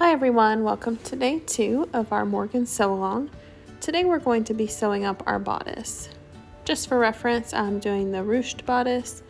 Hi everyone, welcome to day 2 of our Morgan sew along. Today we're going to be sewing up our bodice. Just for reference, I'm doing the ruched bodice,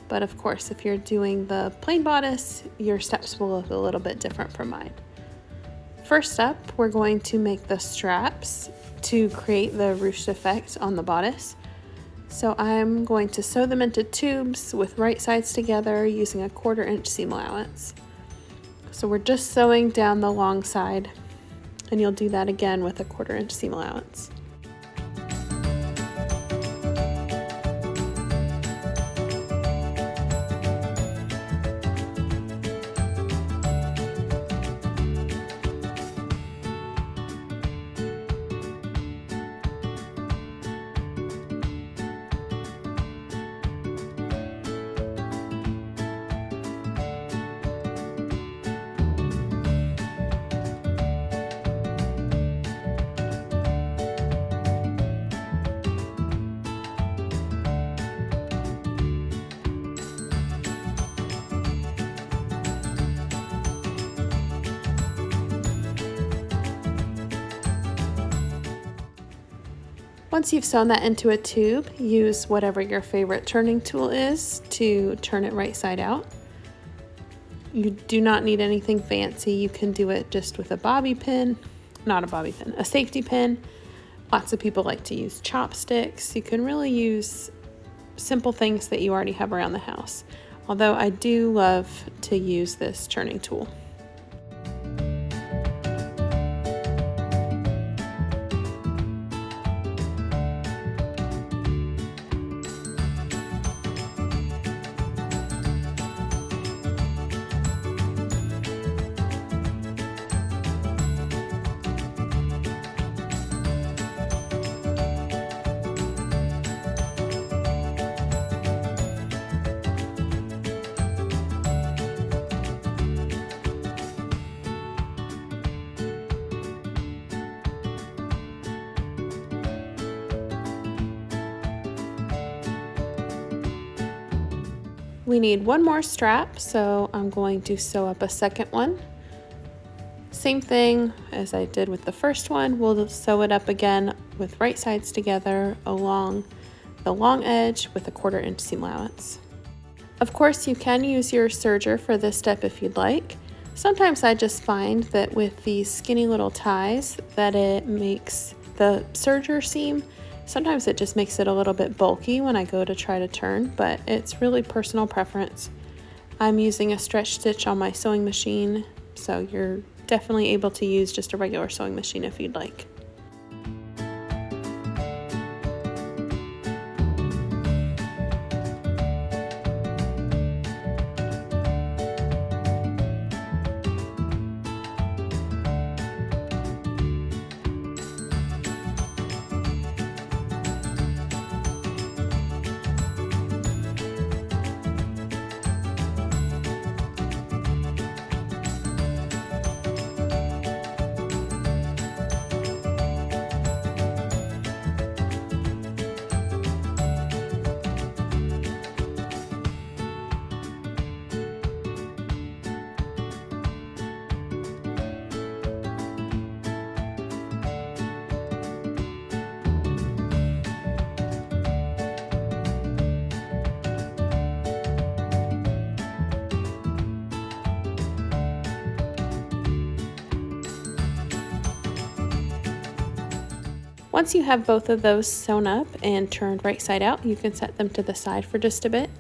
but of course if you're doing the plain bodice, your steps will look a little bit different from mine. First up, we're going to make the straps to create the ruched effect on the bodice. So I'm going to sew them into tubes with right sides together using a 1/4 inch seam allowance. So we're just sewing down the long side, and you'll do that again with a 1/4 inch seam allowance. Once you've sewn that into a tube, use whatever your favorite turning tool is to turn it right side out. You do not need anything fancy. You can do it just with a bobby pin, a safety pin. Lots of people like to use chopsticks. You can really use simple things that you already have around the house. Although I do love to use this turning tool. We need one more strap, so I'm going to sew up a second one. Same thing as I did with the first one, we'll sew it up again with right sides together along the long edge with a 1/4 inch seam allowance. Of course, you can use your serger for this step if you'd like. Sometimes I just find that with these skinny little ties that it makes the serger seam, sometimes it just makes it a little bit bulky when I go to try to turn, but it's really personal preference. I'm using a stretch stitch on my sewing machine, so you're definitely able to use just a regular sewing machine if you'd like. Once you have both of those sewn up and turned right side out, you can set them to the side for just a bit,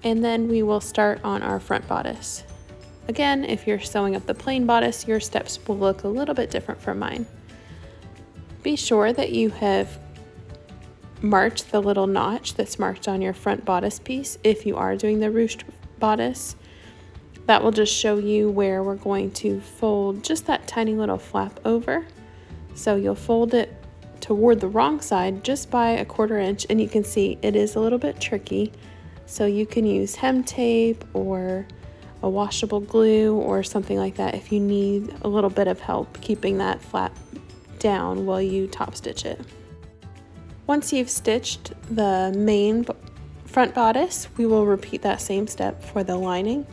and then we will start on our front bodice. Again, if you're sewing up the plain bodice, your steps will look a little bit different from mine. Be sure that you have marked the little notch that's marked on your front bodice piece if you are doing the ruched bodice. That will just show you where we're going to fold just that tiny little flap over. So you'll fold it toward the wrong side just by a 1/4 inch, and you can see it is a little bit tricky, so you can use hem tape or a washable glue or something like that if you need a little bit of help keeping that flap down while you top stitch it. Once you've stitched the main front bodice, we will repeat that same step for the lining.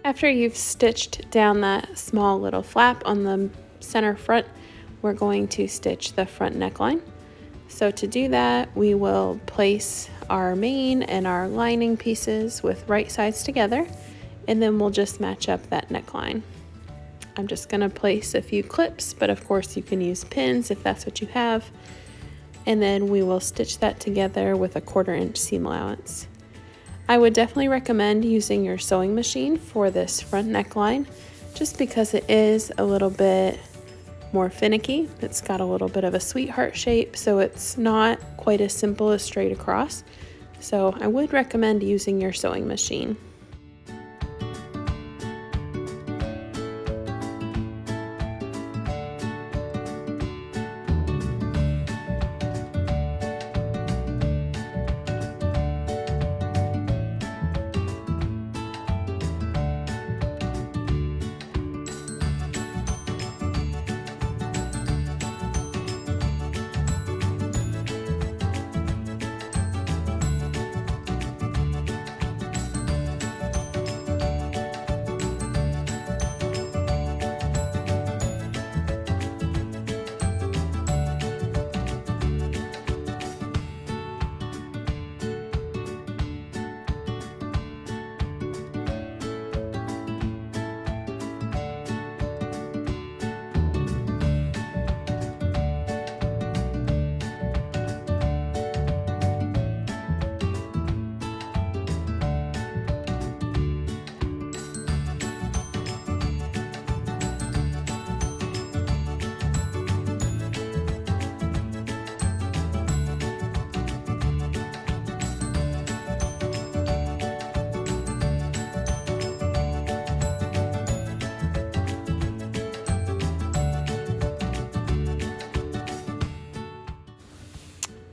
After you've stitched down that small little flap on the center front, we're going to stitch the front neckline. So to do that, we will place our main and our lining pieces with right sides together, and then we'll just match up that neckline. I'm just going to place a few clips, but of course you can use pins if that's what you have. And then we will stitch that together with a 1/4 inch seam allowance. I would definitely recommend using your sewing machine for this front neckline, just because it is a little bit more finicky. It's got a little bit of a sweetheart shape, so it's not quite as simple as straight across. So I would recommend using your sewing machine.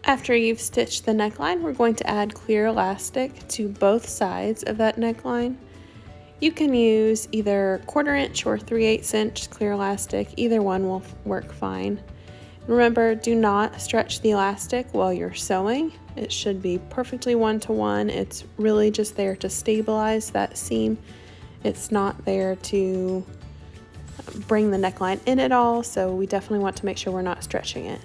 After you've stitched the neckline, we're going to add clear elastic to both sides of that neckline. You can use either 1/4 inch or 3/8 inch clear elastic. Either one will work fine. Remember, do not stretch the elastic while you're sewing. It should be perfectly 1-to-1. It's really just there to stabilize that seam. It's not there to bring the neckline in at all, so we definitely want to make sure we're not stretching it.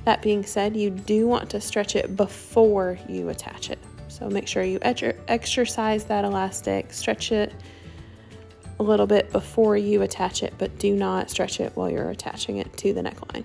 That being said, you do want to stretch it before you attach it. So make sure you exercise that elastic, stretch it a little bit before you attach it, but do not stretch it while you're attaching it to the neckline.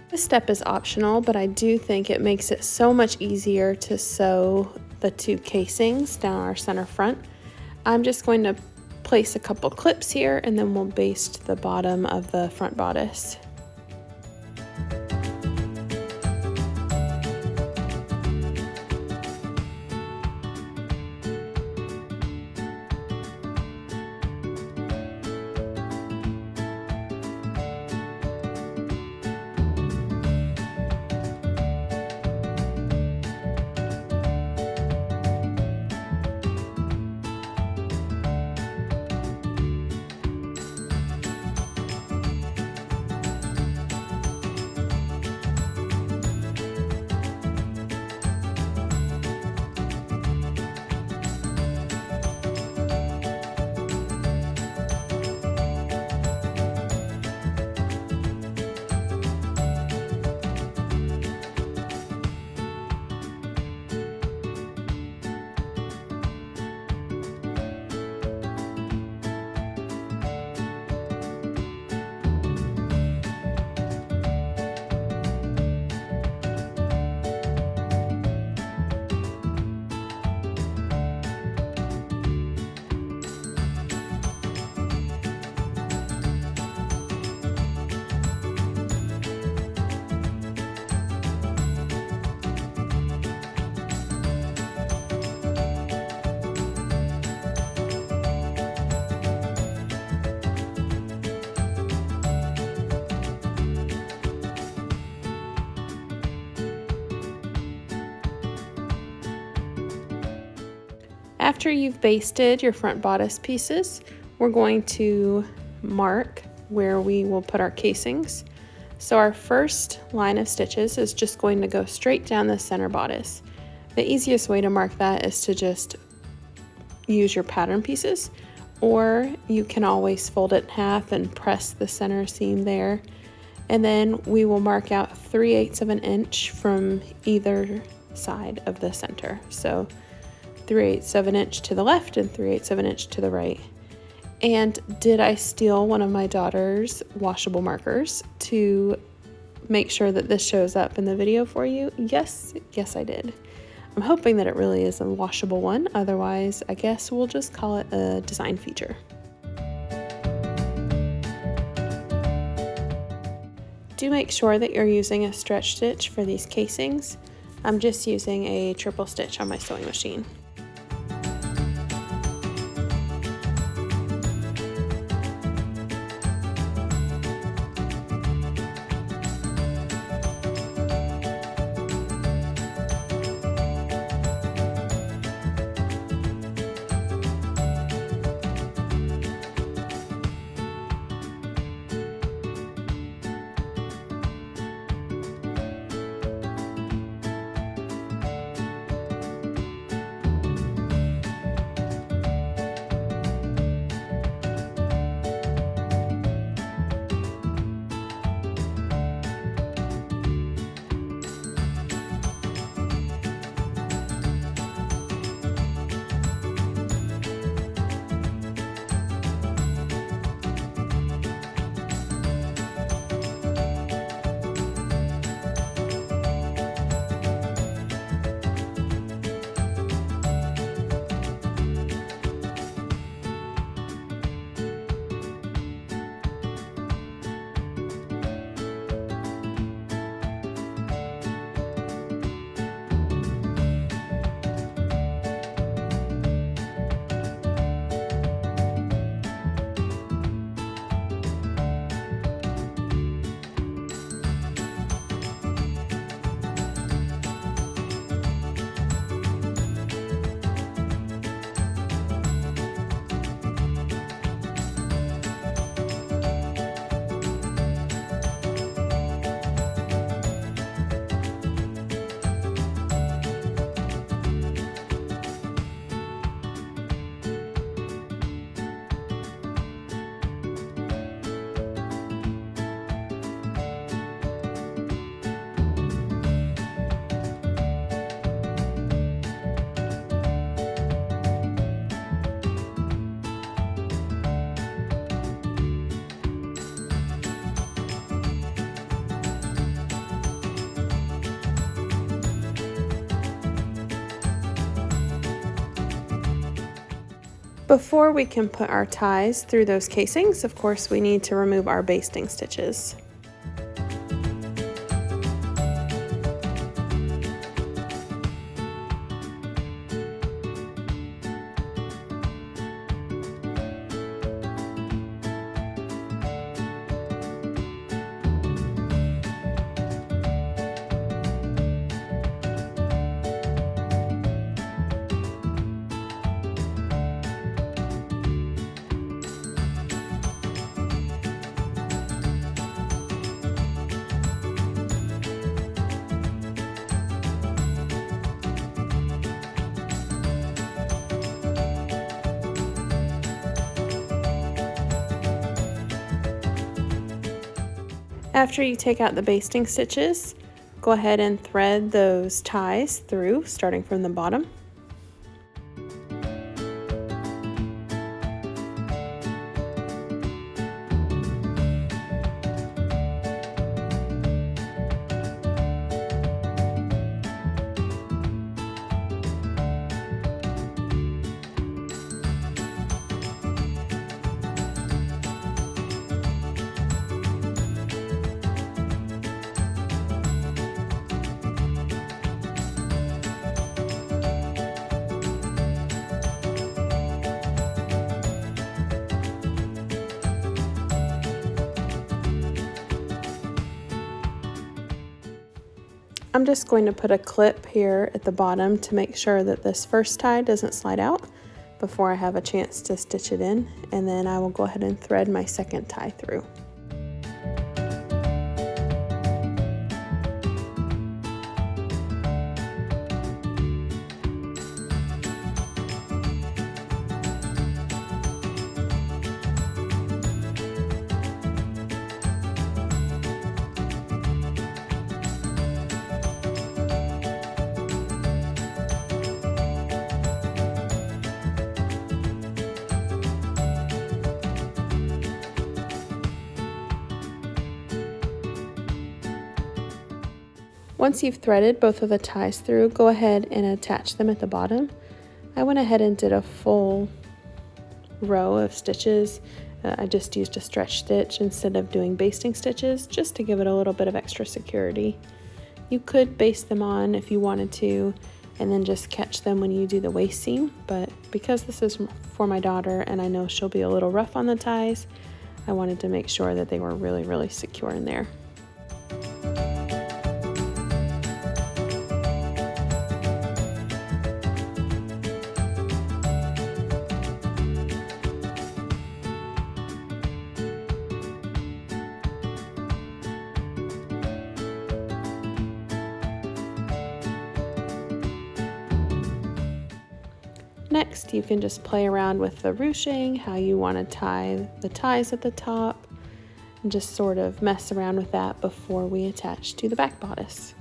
This step is optional, but I do think it makes it so much easier to sew the two casings down our center front. I'm just going to place a couple clips here, and then we'll baste the bottom of the front bodice. After you've basted your front bodice pieces, we're going to mark where we will put our casings. So our first line of stitches is just going to go straight down the center bodice. The easiest way to mark that is to just use your pattern pieces, or you can always fold it in half and press the center seam there. And then we will mark out 3/8 of an inch from either side of the center. So 3/8 of an inch to the left and 3/8 of an inch to the right. And did I steal one of my daughter's washable markers to make sure that this shows up in the video for you? Yes, I did. I'm hoping that it really is a washable one. Otherwise, I guess we'll just call it a design feature. Do make sure that you're using a stretch stitch for these casings. I'm just using a triple stitch on my sewing machine. Before we can put our ties through those casings, of course, we need to remove our basting stitches. After you take out the basting stitches, go ahead and thread those ties through, starting from the bottom. I'm just going to put a clip here at the bottom to make sure that this first tie doesn't slide out. before I have a chance to stitch it in, and then I will go ahead and thread my second tie through. Once you've threaded both of the ties through, go ahead and attach them at the bottom. I went ahead and did a full row of stitches. I just used a stretch stitch instead of doing basting stitches, just to give it a little bit of extra security. You could baste them on if you wanted to, and then just catch them when you do the waist seam, but because this is for my daughter and I know she'll be a little rough on the ties, I wanted to make sure that they were really secure in there. Next, you can just play around with the ruching, how you want to tie the ties at the top, and just sort of mess around with that before we attach to the back bodice.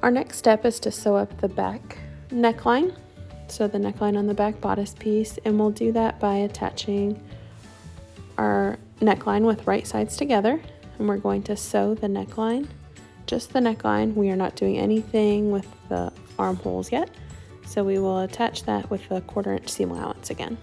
Our next step is to sew up the back neckline, so the neckline on the back bodice piece, and we'll do that by attaching our neckline with right sides together, and we're going to sew the neckline, just the neckline. We are not doing anything with the armholes yet, so we will attach that with a 1/4 inch seam allowance again.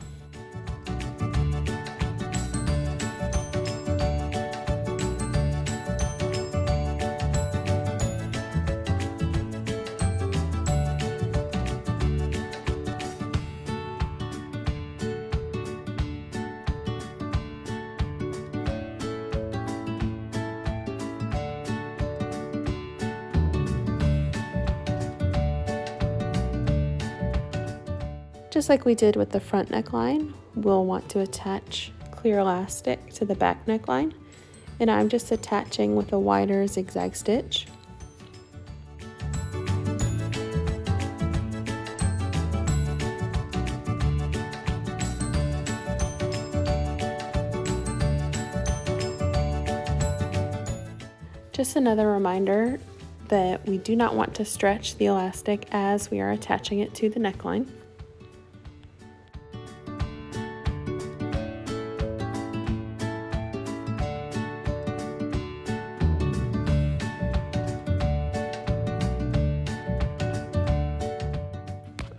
Just like we did with the front neckline, we'll want to attach clear elastic to the back neckline, and I'm just attaching with a wider zigzag stitch. Just another reminder that we do not want to stretch the elastic as we are attaching it to the neckline.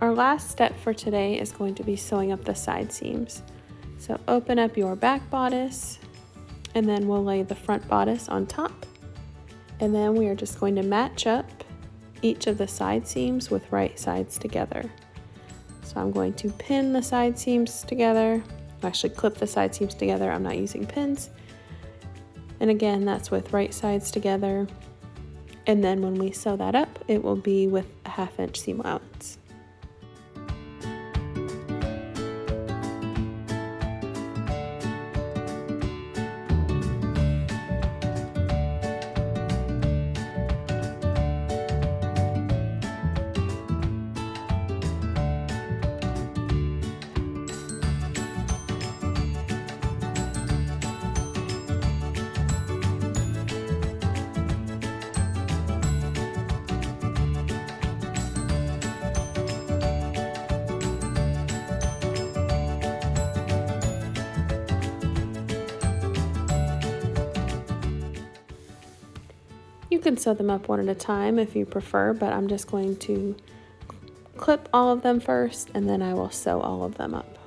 Our last step for today is going to be sewing up the side seams. So open up your back bodice, and then we'll lay the front bodice on top. And then we are just going to match up each of the side seams with right sides together. So I'm going to pin the side seams together, actually clip the side seams together. I'm not using pins. And again, that's with right sides together. And then when we sew that up, it will be with a 1/2 inch seam allowance. You can sew them up one at a time if you prefer, but I'm just going to clip all of them first, and then I will sew all of them up.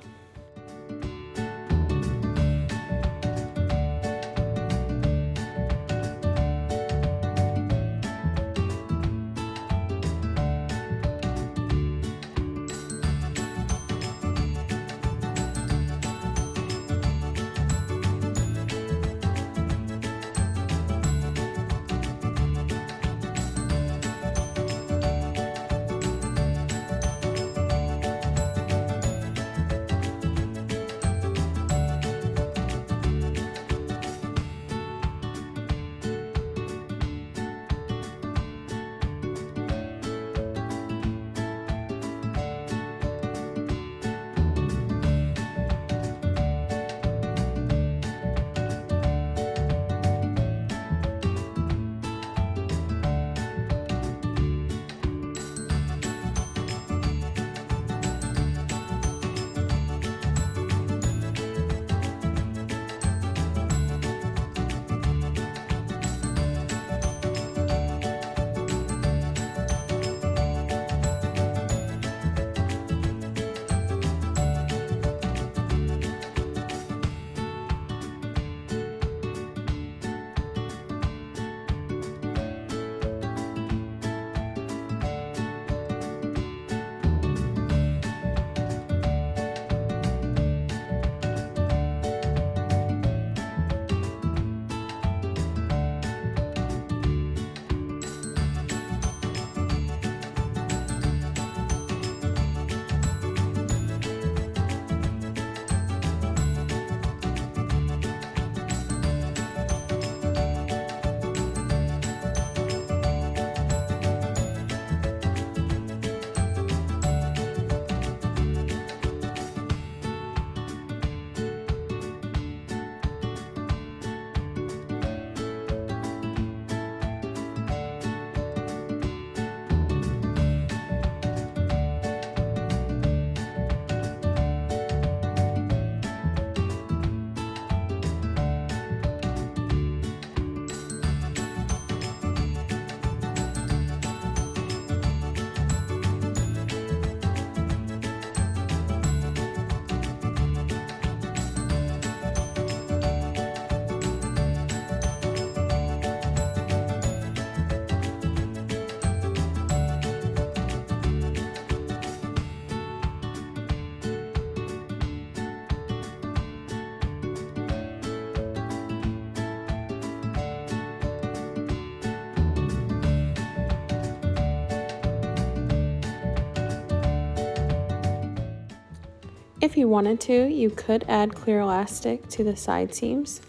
If you wanted to, you could add clear elastic to the side seams.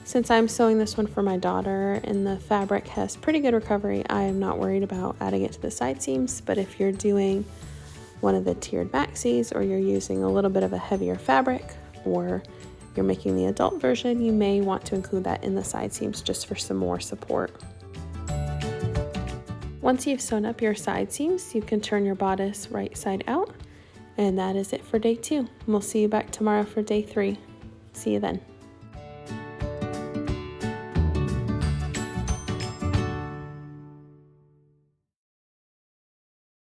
Since I'm sewing this one for my daughter and the fabric has pretty good recovery, I am not worried about adding it to the side seams, but if you're doing one of the tiered maxis or you're using a little bit of a heavier fabric or you're making the adult version, you may want to include that in the side seams just for some more support. Once you've sewn up your side seams, you can turn your bodice right side out, and that is it for day 2. We'll see you back tomorrow for day 3. See you then.